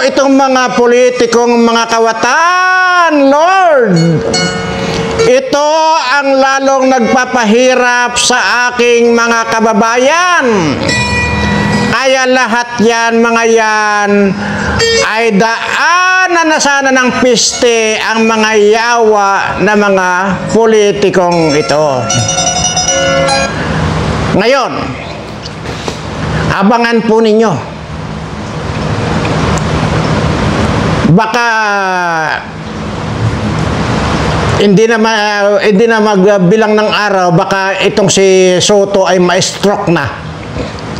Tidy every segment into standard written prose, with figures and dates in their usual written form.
itong mga politikong mga kawatan, Lord. Ito ang lalong nagpapahirap sa aking mga kababayan. Kaya lahat yan, mga yan, ay daanan na sana ng piste ang mga yawa na mga politikong ito. Ngayon, abangan po ninyo. Baka hindi na magbilang ng araw, baka itong si Soto ay ma-stroke na.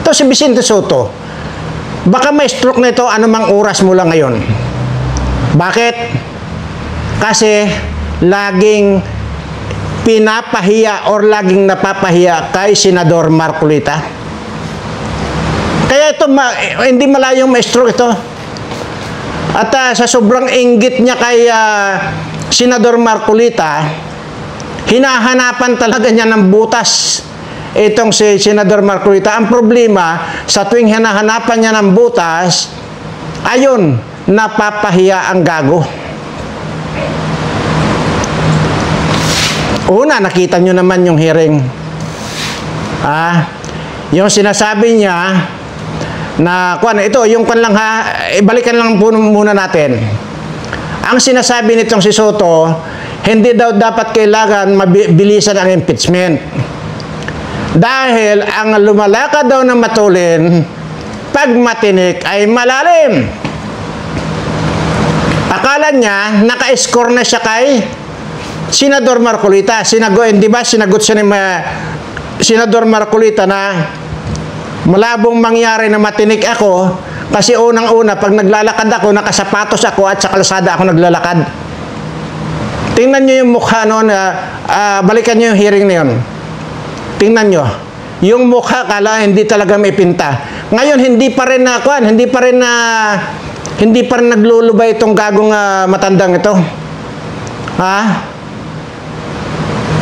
Ito si Vicente Soto, baka ma-stroke na ito anumang oras mula ngayon. Bakit? Kasi laging pinapahiya or laging napapahiya kay Senador Marcolita. Kaya ito, hindi malayong ma-stroke ito. At sa sobrang inggit niya kay Senador Marcolita, hinahanapan talaga niya ng butas itong si Senador Marcolita. Ang problema, sa tuwing hinahanapan niya ng butas, ayun, napapahiya ang gago. Una, nakita nyo naman yung hearing. Yung sinasabi niya na, ito, yung lang ibalikan lang po muna natin. Ang sinasabi nitong si Soto, hindi daw dapat kailangan mabilisan ang impeachment. Dahil ang lumalakad daw ng matulin, pag matinik ay malalim. Akala niya, naka-score na siya kay Senador Marcolita. Di ba, sinagot siya ni Senador Marcolita na malabong mangyari na matinik ako kasi unang-una, pag naglalakad ako, nakasapatos ako at sa kalsada ako naglalakad. Tingnan nyo yung mukha noon, balikan nyo yung hearing na yun. Tingnan nyo. Yung mukha, kala hindi talaga may pinta. Ngayon, hindi pa rin naglulubay itong gagong matandang ito.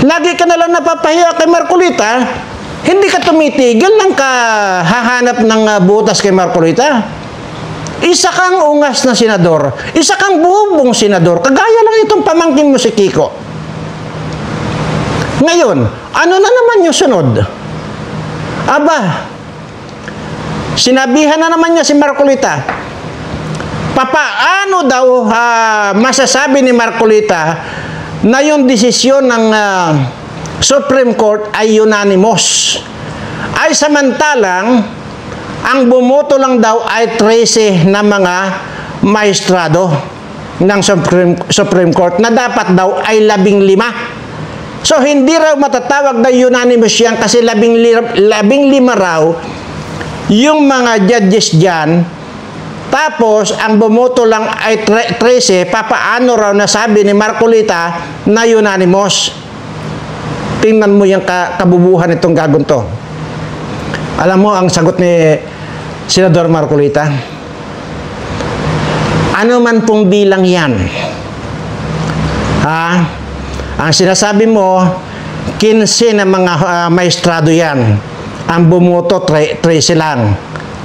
Lagi ka na lang napapahiya kay Marcolita. Hindi ka tumitigil ng kahahanap ng butas kay Marcolita. Isa kang ungas na senador. Isa kang bubong senador. Kagaya lang itong pamangkin mo si Kiko. Ngayon, ano na naman yung sunod? Aba, sinabihan na naman niya si Marcolita. Papaano daw masasabi ni Marcolita na yung desisyon ng Supreme Court ay unanimous? Ay samantalang, ang bumoto lang daw ay 13 na mga maestrado ng Supreme Court na dapat daw ay 15. So, hindi raw matatawag na unanimous yan kasi 15 raw yung mga judges dyan. Tapos, ang bumoto lang ay 13. Papaano raw nasabi ni Marcolita na unanimous? Tingnan mo yung kabubuhan itong gagong to. Alam mo ang sagot ni Senador Marcolita? Ano man pong bilang yan? Ang sinasabi mo, 15 na mga maestrado yan. Ang bumoto, 13 lang.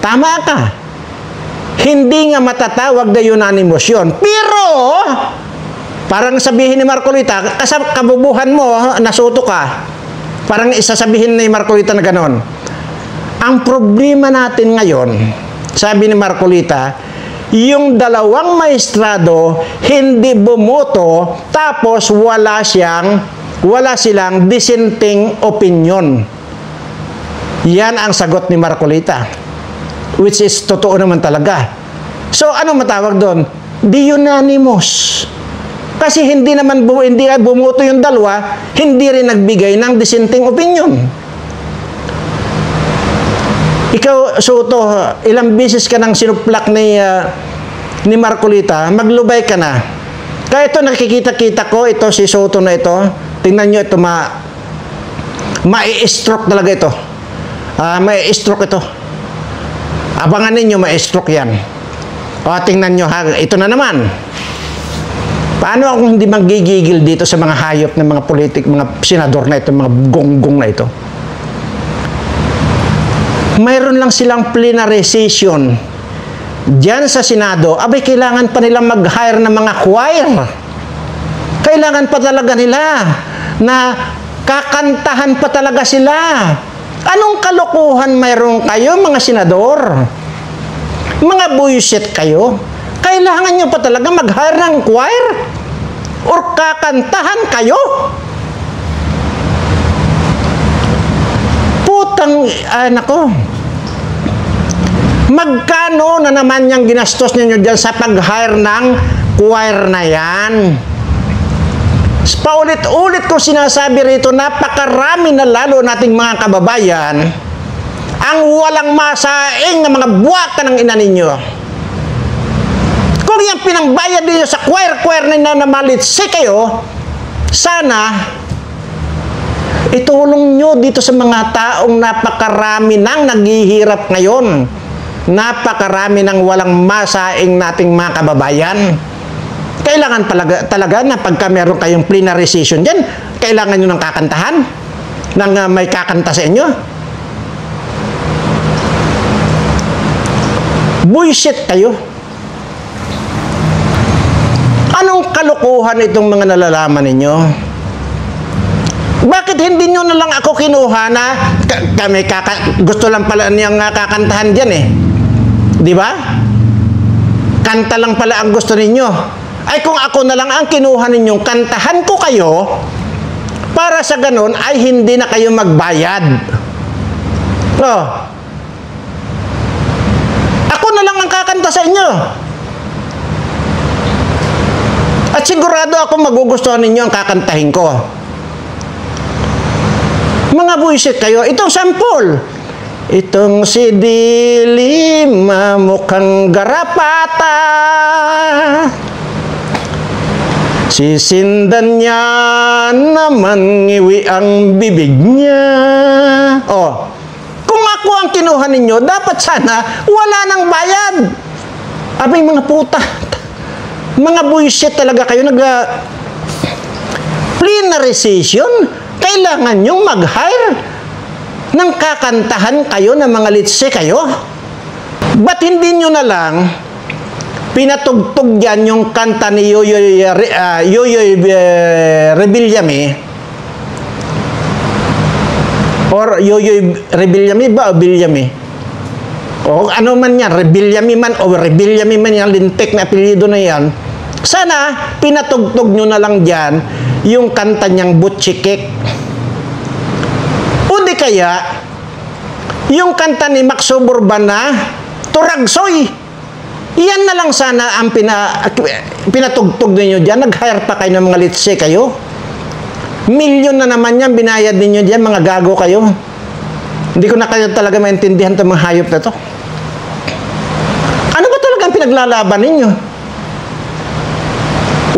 Tama ka. Hindi nga matatawag na unanimous yun. Pero, parang sabihin ni Marcolita, kabubuhan mo, nasuto ka. Parang isasabihin ni Marcolita na ganon. Ang problema natin ngayon, sabi ni Marcolita, yung dalawang maestrado hindi bumoto tapos wala silang dissenting opinion. Yan ang sagot ni Marcolita, which is totoo naman talaga. So ano matawag doon? Di unanimous. Kasi hindi bumoto yung dalawa, hindi rin nagbigay ng dissenting opinion. Ikaw, Soto, ilang beses ka nang sinuplak ni Marcolita, maglubay ka na. Kaya ito, nakikita-kita ko, ito si Soto na ito, tingnan nyo ito, ma-i-stroke talaga ito. Ma-i-stroke ito. Abangan ninyo, ma-i-stroke yan. Tingnan nyo, ito na naman. Paano ako hindi magigigil dito sa mga hayop ng mga politik, mga senador na ito, mga gonggong na ito? Mayroon lang silang plenary session diyan sa Senado, abay kailangan pa nilang mag-hire ng mga choir. Kailangan pa talaga nila na kakantahan pa talaga sila. Anong kalokohan mayroon kayo, mga senador? Mga buisit kayo? Kailangan nyo pa talaga mag-hire ng choir? Or kakantahan kayo? Putang, nako. Magkano na naman yung ginastos ninyo dyan sa pag-hire ng choir na yan? Paulit-ulit ko sinasabi rito, napakarami na lalo nating mga kababayan ang walang masaing na mga buwata ng ina ninyo. Kung yung pinangbayad ninyo sa choir na namalitsi kayo, sana itulong nyo dito sa mga taong napakarami nang naghihirap ngayon. Napakarami ng walang masaing nating mga kababayan. Kailangan talaga na pagka meron kayong plenary session dyan, kailangan nyo ng kakantahan? Nang may kakanta sa inyo? Bullshit kayo. Anong kalokohan itong mga nalalaman ninyo? Bakit hindi nyo na lang ako kinuha na gusto lang pala niyang kakantahan dyan eh? Di ba? Kanta lang pala ang gusto ninyo. Ay kung ako na lang ang kinuha ninyong kantahan ko kayo, para sa ganun ay hindi na kayo magbayad. Oh. Ako na lang ang kakanta sa inyo. At sigurado ako magugustuhan ninyo ang kakantahin ko. Mga buisit kayo, itong sample. Itong si Dilima mukhang garapata. Sisindan niya naman ngiwi ang bibig niya. Oh, kung ako ang kinuha ninyo, dapat sana wala nang bayad. Abay mga puta, mga buisit talaga kayo. Plenary session, kailangan nyong mag-hire ng kakantahan kayo ng mga litse kayo. Ba't hindi nyo na lang pinatugtog yan yung kanta ni Yoyoy Rebillame or Yoyoy Rebillame ba o Villame? O ano man yan, Rebillame man o Rebillame man yan, lintik na apelyido na yan. Sana pinatugtog nyo na lang dyan yung kanta niyang Butchikik. O di kaya yung kanta ni Max Suburban na Turagsoy. Iyan na lang sana ang pinatugtog ninyo dyan. Nag-hire pa kayo ng mga litse kayo. Milyon na naman yan binayad ninyo dyan, mga gago kayo. Hindi ko na kayo talaga maintindihan itong mga hayop na to. Ano ba talaga ang pinaglalaban ninyo?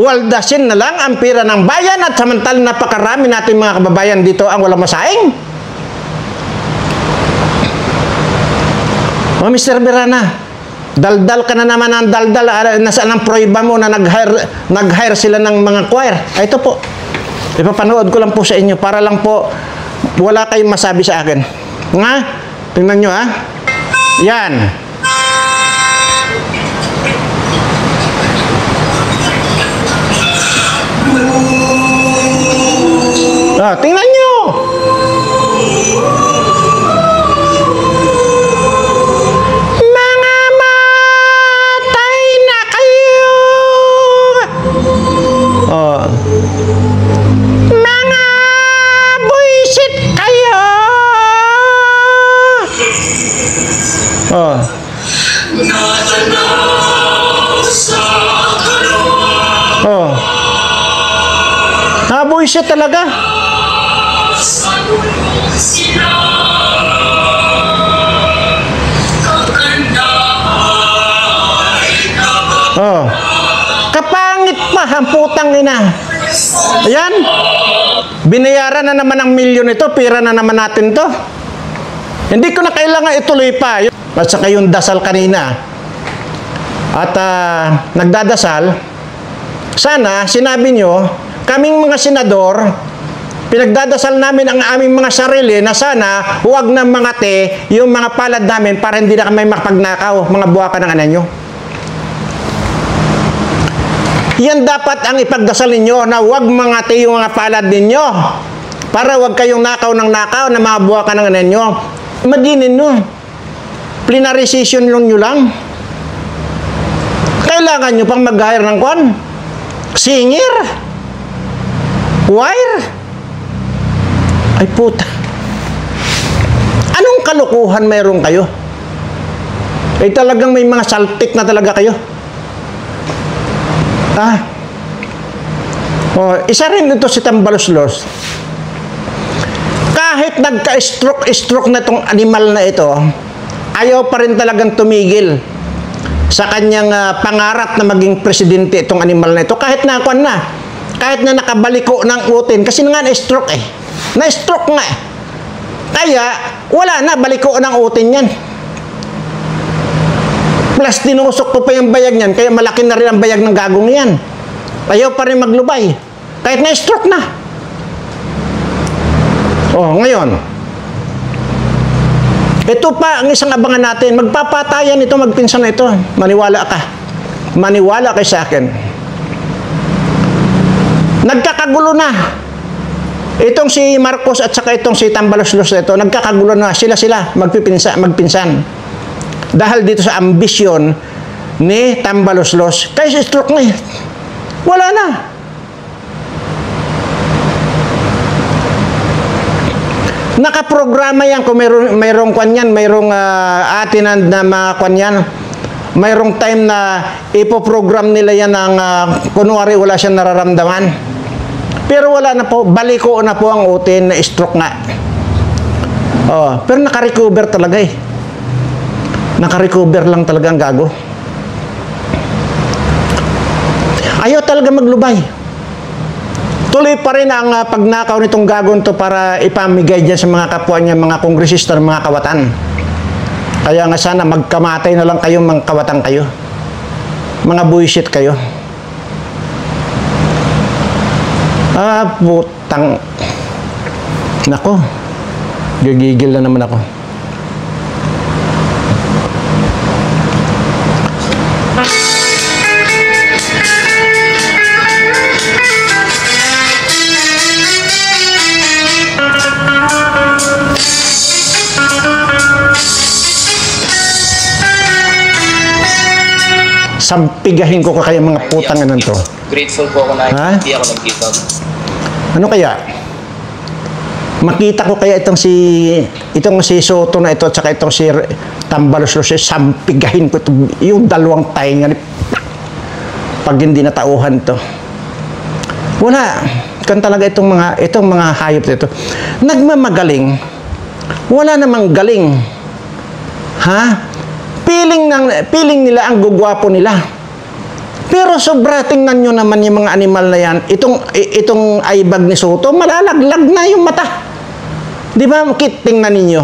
Waldasin na lang ang pira ng bayan at samantal napakarami natin mga kababayan dito ang walang masaing. O Mr. Berana, daldal ka na naman ang daldal. Nasaan ang proiba mo na nag-hire sila ng mga choir? Ay, ito po. Ipapanood ko lang po sa inyo para lang po wala kayong masabi sa akin. Nga? Tingnan nyo ha. Yan. Tingnan nyo. Mga buisit kayo. Buisit talaga. Kapangit pa ang putang ina. Ayan. Binayaran na naman ng milyon ito. Pira na naman natin to. Hindi ko na kailangan ituloy pa. At saka yung dasal kanina. At nagdadasal. Sana sinabi nyo, kaming mga senador, Pinagdadasal namin ang aming mga sarili na sana huwag na mangate yung mga palad namin para hindi na kami makapagnakaw, mga buwaka ng anan nyo. Yan dapat ang ipagdasal ninyo na huwag mangate yung mga palad ninyo para huwag kayong nakaw ng nakaw na mga buwaka ng anan nyo. Imaginin nyo, plenary session nyo lang. Kailangan nyo pang mag-hire ng kwan? Singer? Wire? Ay puta. Anong kalukuhan mayroon kayo? Ay talagang may mga saltik na talaga kayo. Isa rin ito si Tambaloslos. Kahit nagka-stroke na itong animal na ito, ayaw pa rin talagang tumigil sa kanyang pangarap na maging presidente itong animal na ito. Kahit na kahit na nakabaliko ng utin, kasi nga na-stroke na-stroke nga Kaya, wala na, baliko ng utin yan. Plus, tinusok ko pa yung bayag niyan, kaya malaki na rin ang bayag ng gagong yan. Ayaw pa rin maglubay. Kahit na-stroke na. Ngayon, ito pa ang isang abangan natin. Magpapatayan ito, magpinsan na ito. Maniwala ka. Maniwala kayo sa akin. Nagkakagulo na. Itong si Marcos at saka itong si Tambaloslos na ito, nagkakagulo na. Sila magpinsan. Dahil dito sa ambisyon ni Tambaloslos. Kaya si stroke na. Wala na. Nakaprograma yan kung mayroong kwan yan, mayroong atinan na mga kwan yan. Mayroong time na ipoprogram nila yan ng kunwari wala siyang nararamdaman. Pero wala na po, baliko na po ang utin na stroke nga. Pero nakarecover talaga eh. Nakarecover lang talaga ang gago. Ayaw talaga maglubay. Tuloy pa rin ang pagnakaw nitong gagon to para ipamigay dyan sa mga kapwa niya, mga kongresista, mga kawatan. Kaya nga sana magkamatay na lang kayo, mga kawatan kayo. Mga bullshit kayo. Putang. Nako. Gigigil na naman ako. Sampigahin ko kaya mga putang anan to. Grateful po ako na hindi ako nag-give up. Ano kaya? Makita ko kaya itong si Soto na ito at saka itong si Tambaloslos, sampigahin ko ito, yung dalawang tainga pag hindi natauhan to. Wala. Kan talaga itong mga hayop nito. Nagmamagaling. Wala namang galing. Piling nila ang gugwapo nila. Pero sobra, tingnan nyo naman yung mga animal na yan. Itong aibag ni Soto, malalaglag na yung mata. Di ba? Tingnan ninyo.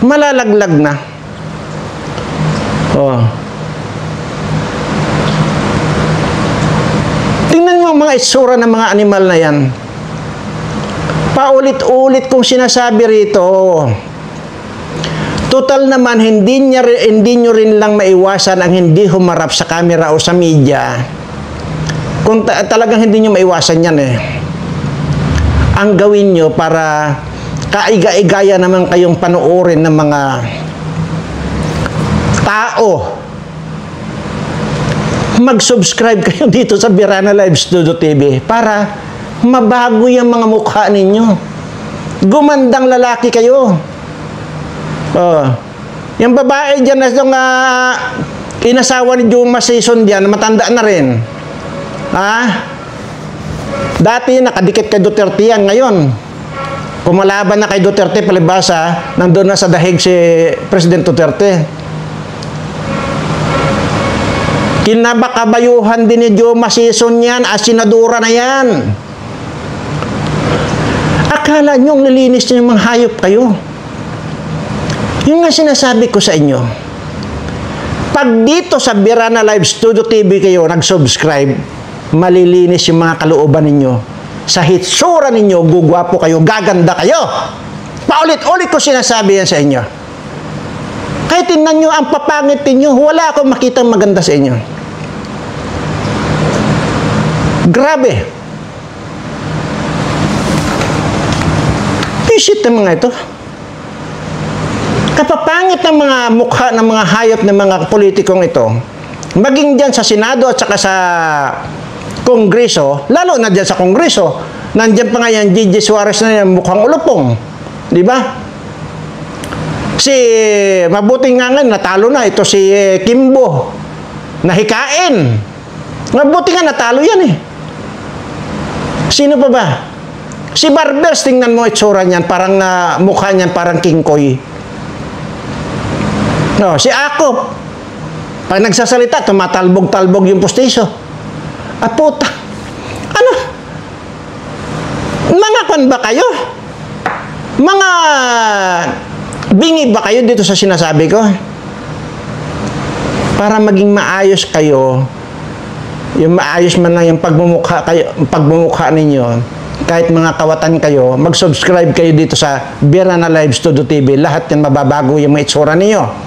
Malalaglag na. Tingnan nyo ang mga itsura ng mga animal na yan. Paulit-ulit kong sinasabi rito. Total naman, hindi nyo rin lang maiwasan ang hindi humarap sa camera o sa media. Kung talagang hindi nyo maiwasan yan eh. Ang gawin nyo para kaiga-igaya naman kayong panoorin ng mga tao. Mag-subscribe kayo dito sa Birana Live Studio TV para mabago yung mga mukha ninyo. Gumandang lalaki kayo. Yung babae dyan na itong inasawa ni Juma Season dyan, matanda na rin. Dati nakadikit kay Duterte yan. Ngayon, kumalaban na kay Duterte, palibasa, nandun na sa dahig si President Duterte. Kinabakabayuhan din ni Juma Season yan, asinadura na yan. Akala nyo nilinis nyo yung mga hayop kayo. Yung nga sinasabi ko sa inyo, pag dito sa Birana Live Studio TV kayo nag-subscribe, malilinis yung mga kalooban ninyo. Sa hitsura ninyo, gugwapo kayo, gaganda kayo. Paulit-ulit ko sinasabi yan sa inyo. Kaya tingnan nyo, ang papangit ninyo, wala akong makitang maganda sa inyo. Grabe. Visit ng mga ito. Kapapangit ng mga mukha ng mga hayop ng mga politikong ito, maging dyan sa Senado at saka sa Kongreso, lalo na dyan sa Kongreso, nandyan pa nga yan, Gigi Suarez na yan, mukhang ulupong. Di ba? Mabuti nga natalo na. Ito si Kimbo, nahikain. Mabuti nga natalo yan eh. Sino pa ba? Si Barbers, tingnan mo itsura niyan, parang mukha niyan, parang King Koy. No, si Akop, pag nagsasalita, tumatalbog-talbog yung pustiso. At puta, ano? Mga kan ba kayo? Mga bingi ba kayo dito sa sinasabi ko? Para maging maayos kayo, yung maayos man lang yung pagmumukha ninyo, kahit mga kawatan kayo, mag-subscribe kayo dito sa Birana Lives Todo TV. Lahat yan mababago yung mga itsura ninyo.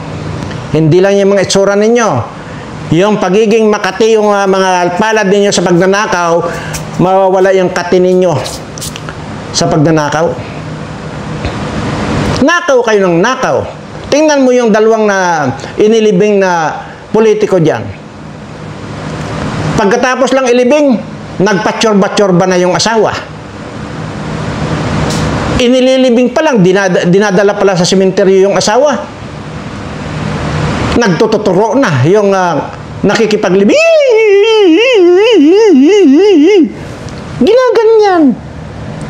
Hindi lang yung mga itsura ninyo. Yung pagiging makati, yung mga palad ninyo sa pagnanakaw, mawawala yung kati ninyo sa pagnanakaw. Nakaw kayo ng nakaw. Tingnan mo yung dalawang inilibing na politiko dyan. Pagkatapos lang ilibing, nagpatyorba-tyorba na yung asawa. Inililibing pa lang, dinadala pala sa sementeryo yung asawa. Nagtututuro na yung nakikipaglibing. Ginaganyan.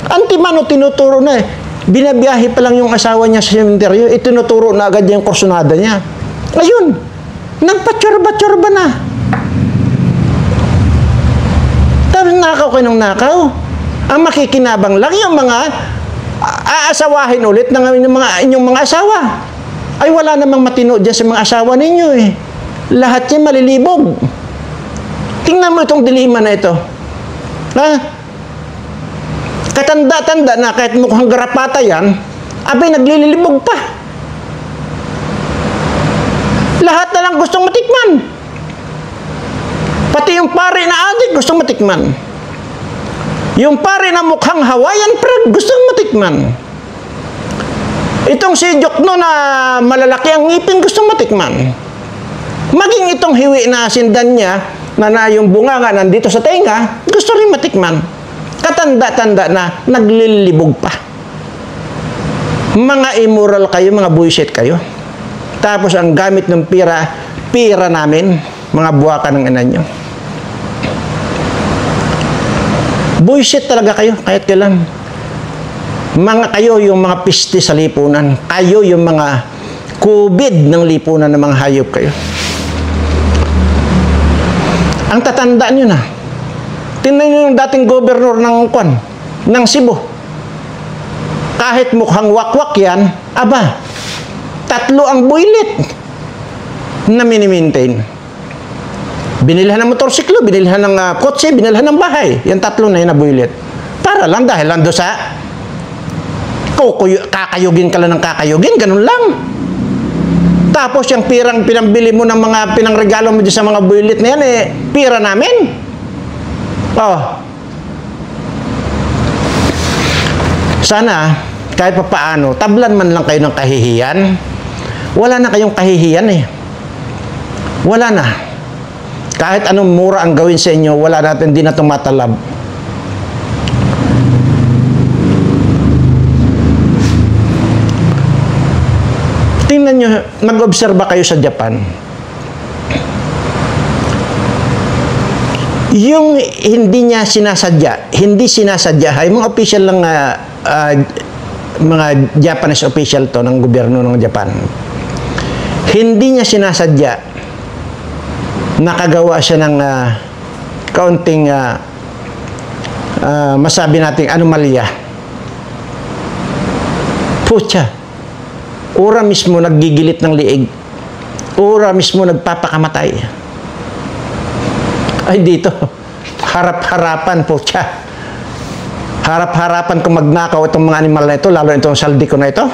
Antimano tinuturo na eh. Binabiyahe pa lang yung asawa niya sa sementeryo, itinuturo na agad yung kursunada niya. Ayun, nagpatyorba-tyorba na. Tapos nakaw kayo ng nakaw. Ang makikinabang lang yung mga aasawahin ulit ng inyong mga asawa. Ay wala namang matino dyan sa mga asawa ninyo eh. Lahat yan malilibog. Tingnan mo itong dilema na ito. Ha? Katanda-tanda na kahit mukhang garapata yan, abay naglilibog pa. Lahat na lang gustong matikman. Pati yung pare na adik gustong matikman. Yung pare na mukhang Hawaiian Prague gustong matikman. Itong si Jokno na malalaki ang ngipin gustong matikman. Maging itong hiwi na sindan niya na yung bunga nga nandito sa tenga, gusto rin matikman. Katanda-tanda na naglilibog pa. Mga immoral kayo, mga bullshit kayo. Tapos ang gamit ng pira namin, mga buwakan ng ina nyo. Bullshit talaga kayo, kahit kailan. Mga kayo yung mga piste sa lipunan. Kayo yung mga kubid ng lipunan ng mga hayop kayo. Ang tatandaan nyo na. Tingnan nyo yung dating gobernador ng Cebu. Kahit mukhang wakwak yan, aba, 3 ang builit na mini-maintain. Binilhan ng motorsiklo, binilhan ng kotse, binilhan ng bahay. Yan 3 na yun na builit. Para lang dahil lando sa kakayugin ka lang ng kakayugin, ganun lang. Tapos yung pirang pinambili mo ng mga pinangregalo mo sa mga builit na yan, pira namin. Oh. Sana, kahit pa paano, tablan man lang kayo ng kahihiyan. Wala na kayong kahihiyan eh. Wala na. Kahit anong mura ang gawin sa inyo, wala natin, hindi na tumatalab. Tingnan nyo, mag-obserba kayo sa Japan. Yung hindi niya sinasadya, ay mga official lang, mga Japanese official to ng gobyerno ng Japan. Hindi niya sinasadya, nakagawa siya ng kaunting, masabi nating anomalya. Pucha. Ura mismo naggigilit ng liig. Ura mismo nagpapakamatay. Ay dito, harap-harapan po siya. Harap-harapan kung magnakaw itong mga animal na ito, lalo itong saldi ko na ito.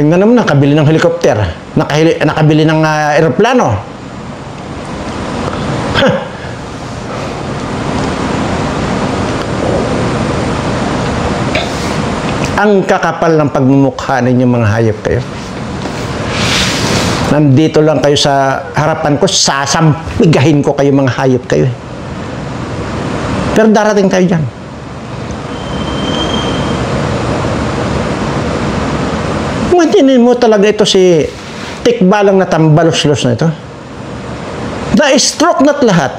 Tingnan naman, nakabili ng helicopter, nakabili ng aeroplano. Ang kakapal ng pagmumukha ninyo mga hayop kayo. Nandito lang kayo sa harapan ko, sasampigahin ko kayo mga hayop kayo. Pero darating tayo dyan. Matinin mo talaga ito si tikbalang na tambalos-los na ito. Na-stroke na't lahat.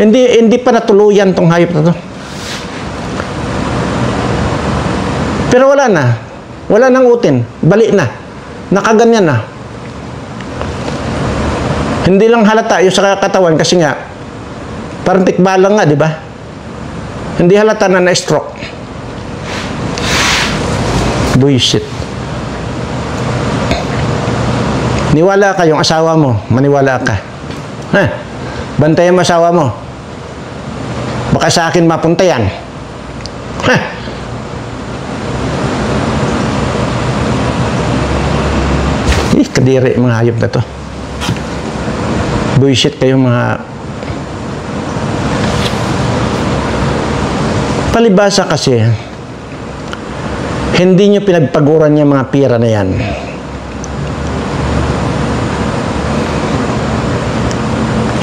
Hindi pa natuluyan tong hayop na to. Pero wala na. Wala nang utin. Bali na. Nakaganyan na. Hindi lang halata yung sa katawan kasi nga parang tikbalang nga, di ba? Hindi halata na na-stroke. Bullshit. Niwala ka yung asawa mo. Maniwala ka. Bantayan mo asawa mo. Baka sa akin mapunta yan. Kadiri mga hayop na to. Bullshit kayong mga palibasa kasi hindi nyo pinagpaguran yung mga pira na yan.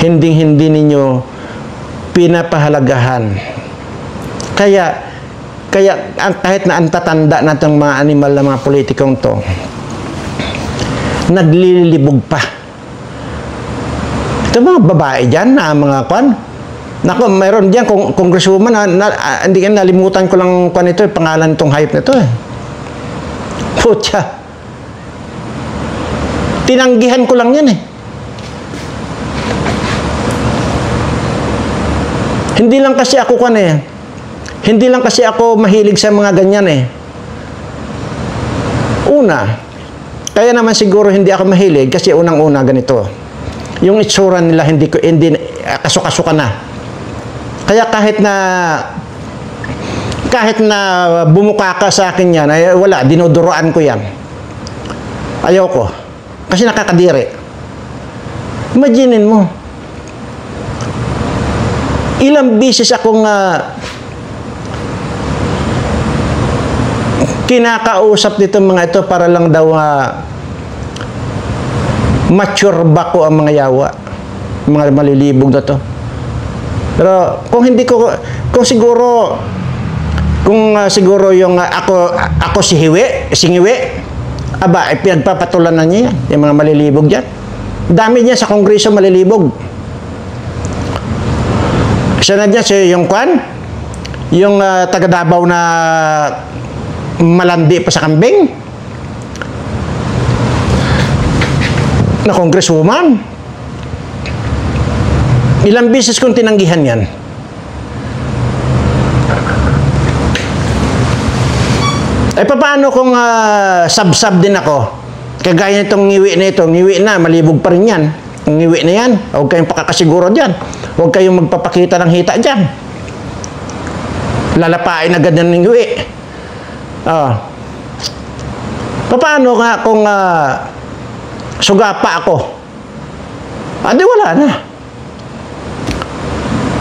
Hindi ninyo pinapahalagahan. Kaya kahit na ang tatanda natong mga animal na mga politikong to, naglilibog pa. Ito mga babae dyan na mga kwan. Naku, mayroon dyan, congresswoman, hindi nalimutan ko lang kwan ito, pangalan itong hayop na ito eh. Putya. Tinanggihan ko lang yan eh. Hindi lang kasi ako kwan eh. Hindi lang kasi ako mahilig sa mga ganyan eh. Una, kaya naman siguro hindi ako mahilig kasi unang-una ganito. Yung itsura nila hindi kasukasuka na. Kaya kahit na bumuka ka sa akin yan, ay wala, dinuduroan ko yan. Ayaw ko. Kasi nakakadiri. Imaginin mo. Ilang bisis akong kinakausap dito mga ito para lang daw mature ba ko ang mga yawa, mga malilibog na to. Pero kung siguro yung ako si Ngiwi, aba, pinagpapatulan na niya yan, yung mga malilibog dyan. Dami niya sa kongreso malilibog. Isa na dyan, yung kwan, yung taga Davao na malandi pa sa kambing na congresswoman. Ilang beses kong tinanggihan yan. Paano kung sab-sab din ako? Kagaya nitong ngiwi na ito, ngiwi na, malibog pa rin yan. Ang ngiwi na yan, huwag kayong pakakasiguro dyan. Huwag kayong magpapakita ng hita dyan. Lalapain agad ng ngiwi. Paano nga kung sugapa ako? Di wala na.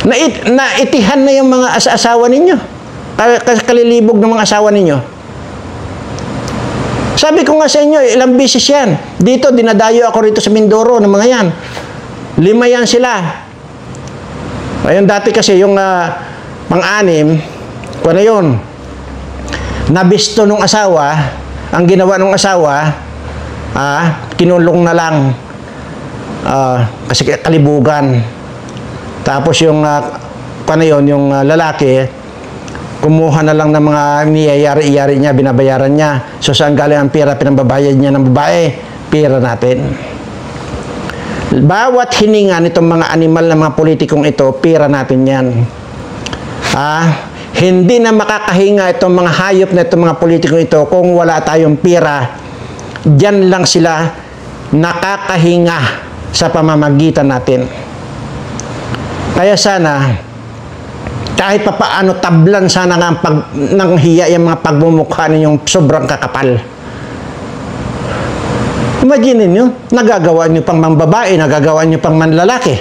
Naitihan na yung mga asawa ninyo. Kalilibog ng mga asawa ninyo. Sabi ko nga sa inyo, ilang bisis yan. Dito, dinadayo ako rito sa Mindoro ng mga yan. 5 yan sila. Ayun, dati kasi yung pang-anim, kung ano yun, nabisto nung asawa, ang ginawa nung asawa, kinulong na lang. Kasi kalibugan. Tapos yung, ano yun, yung lalaki, kumuha na lang ng mga niyayari-iyari niya, binabayaran niya. So, saan galing ang pera, pinambabayad niya ng babae? Pera natin. Bawat hininga nitong mga animal na mga politikong ito, pera natin yan. Hindi na makakahinga itong mga hayop na itong mga politikong ito kung wala tayong pera. Diyan lang sila nakakahinga sa pamamagitan natin. Kaya sana, Kahit pa paano tablan sana nga ng hiya yung mga pagmumukha ninyong sobrang kakapal. Imagine niyo, nagagawa niyo pang mambabae, nagagawa niyo pang manlalaki.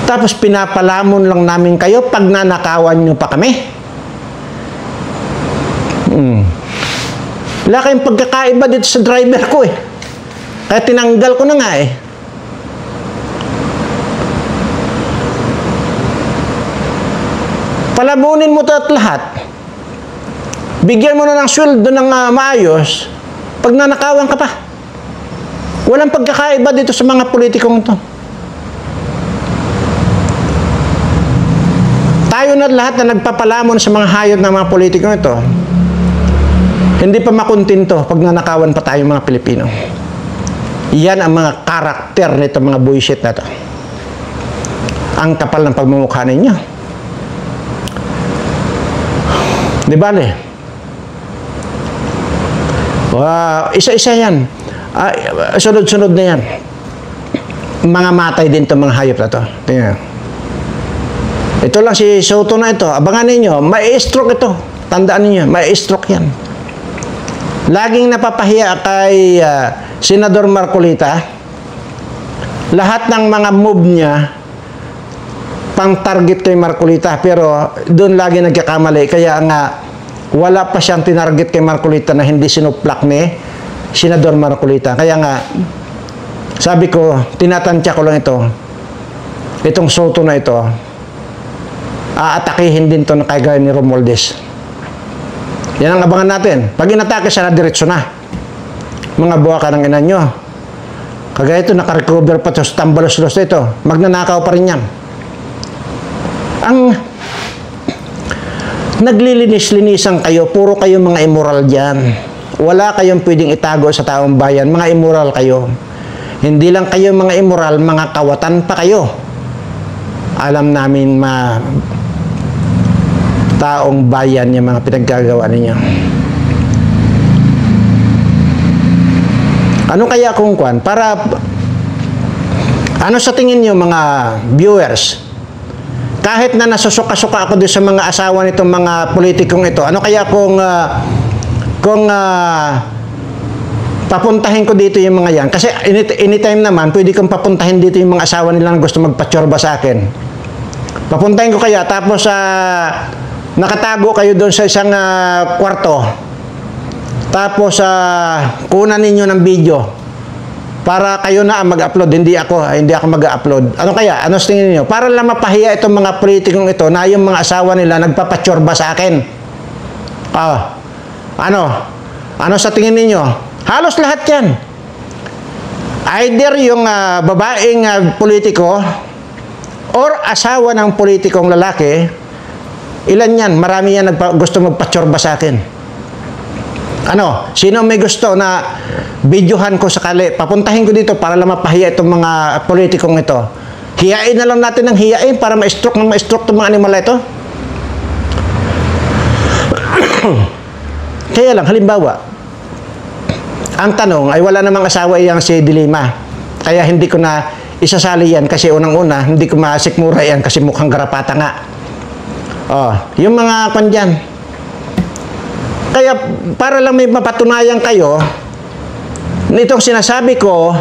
Tapos pinapalamon lang namin kayo pag nanakawan niyo pa kami. Wala kayong pagkakaiba dito sa driver ko eh. Kaya tinanggal ko na nga eh. Palamunin mo ito at lahat. Bigyan mo na ng sweldo ng maayos. Pag nanakawan ka pa. Walang pagkakaiba dito sa mga politikong ito. Tayo na lahat na nagpapalamon sa mga hayop ng mga politikong ito, hindi pa makuntinto pag nanakawan pa tayo mga Pilipino. Yan ang mga karakter nito mga bullshit na ito. Ang kapal ng pagmumukha ninyo. Di ba le? Isa-isa yan. Sunod-sunod na yan. Mga matay din itong mga hayop na ito. Tingnan. Ito lang si Soto na ito. Abangan ninyo, may stroke ito. Tandaan ninyo, may stroke yan. Laging napapahiya kay Senador Marcolita. Lahat ng mga move niya pang-target kay Marcolita, pero doon lagi nagkakamali. Kaya nga, wala pa siyang tinarget kay Marcolita na hindi sinuplak ni Senador Marcolita. Kaya nga, sabi ko, tinatansya ko lang ito. Itong Soto na ito, aatakihin din ito na kagaya ni Romualdez. Yan ang abangan natin. Pag inatake siya na, diretso na. Mga buwa ka ng ina nyo. Kagaya ito, nakarecover pa ito sa tambalos-los ito. Magnanakaw pa rin yan. Ang naglilinis-linisan kayo, puro kayo mga immoral dyan. Wala kayong pwedeng itago sa taong bayan. Mga immoral kayo. Hindi lang kayo mga immoral, mga kawatan pa kayo. Alam namin taong bayan yung mga pinaggagawa ninyo. Ano kaya kung kwan? Para, ano sa tingin nyo mga viewers? Kahit na nasusuka-suka ako doon sa mga asawa nitong mga politikong ito, ano kaya kung papuntahin ko dito yung mga yan? Kasi anytime naman, pwede kong papuntahin dito yung mga asawa nila na gusto magpatsorba sa akin. Papuntahin ko kaya, tapos nakatago kayo doon sa isang kwarto. Tapos kunan ninyo ng video para kayo na mag-upload, hindi ako mag-upload. Ano kaya? Ano sa tingin niyo? Para lang mapahiya itong mga politikong ito na yung mga asawa nila nagpapatsorba sa akin. Ano sa tingin niyo? Halos lahat yan. Either yung babaeng politiko or asawa ng politikong lalaki. Ilan yan? Marami yan gusto magpatsorba sa akin. Ano? Sino may gusto na videohan ko sakali? Papuntahin ko dito para lang mapahiya itong mga politikong ito. Hiyain na lang natin ng hiyain para ma-stroke itong mga animal ito. Kaya lang, halimbawa, ang tanong ay wala namang asawa iyang si Dilima. Kaya hindi ko na isasali yan kasi unang-una, hindi ko masikmura yan kasi mukhang garapata nga. Yung mga kandyan. Kaya para lang may mapatunayan kayo, nitong sinasabi ko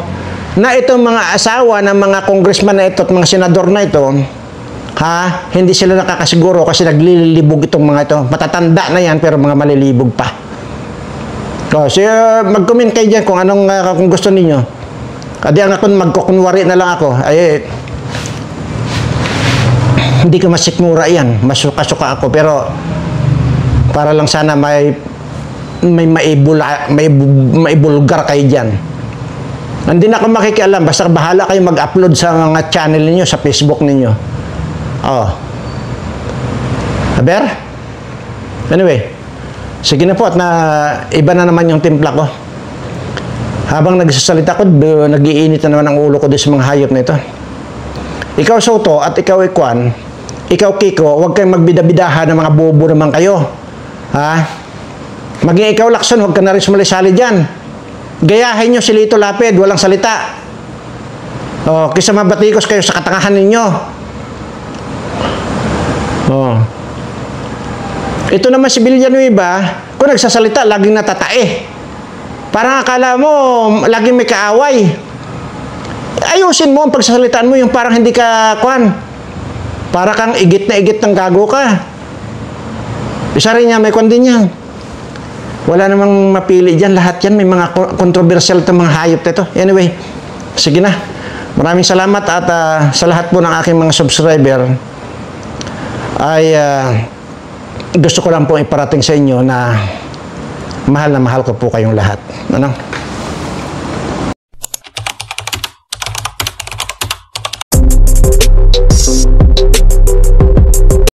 na itong mga asawa ng mga congressman na ito at mga senador na ito, hindi sila nakakasiguro kasi naglilibog itong mga ito. Matatanda na yan pero mga malilibog pa. So, mag-comment kayo dyan kung anong kung gusto ninyo. Kadi ang ako magkukunwari na lang ako. Hindi ko masikmura yan. Masuka-suka ako. Pero para lang sana may maibulgar kayo dyan. Hindi na ako makikialam. Basta bahala kayo mag-upload sa mga channel ninyo, sa Facebook ninyo. Aber? Anyway, sige na po at iba na naman yung timpla ko. Habang nagsasalita ko, nag-iinit na naman ang ulo ko doon sa mga hayop na ito. Ikaw Soto at ikaw Ikwan, ikaw Kiko, huwag kayong magbida-bidahan ng mga bobo naman kayo. Maging ikaw Lacson, huwag ka na rin sumali-sali dyan. Gayahin nyo si Lito Lapid, walang salita. Kaysa mabatikos kayo sa katangahan ninyo. Oh. Ito naman si Villanueva, kung nagsasalita, laging natatae. Parang akala mo, laging may kaaway. Ayusin mo ang pagsasalitaan mo, yung parang hindi ka, para kang igit na igit ng gago ka. Isa rin niya, may kwan din yan. Wala namang mapili dyan, lahat yan, may mga controversial na mga hayop nito. Anyway, sige na. Maraming salamat at sa lahat po ng aking mga subscriber ay gusto ko lang po iparating sa inyo na mahal ko po kayong lahat. Ano?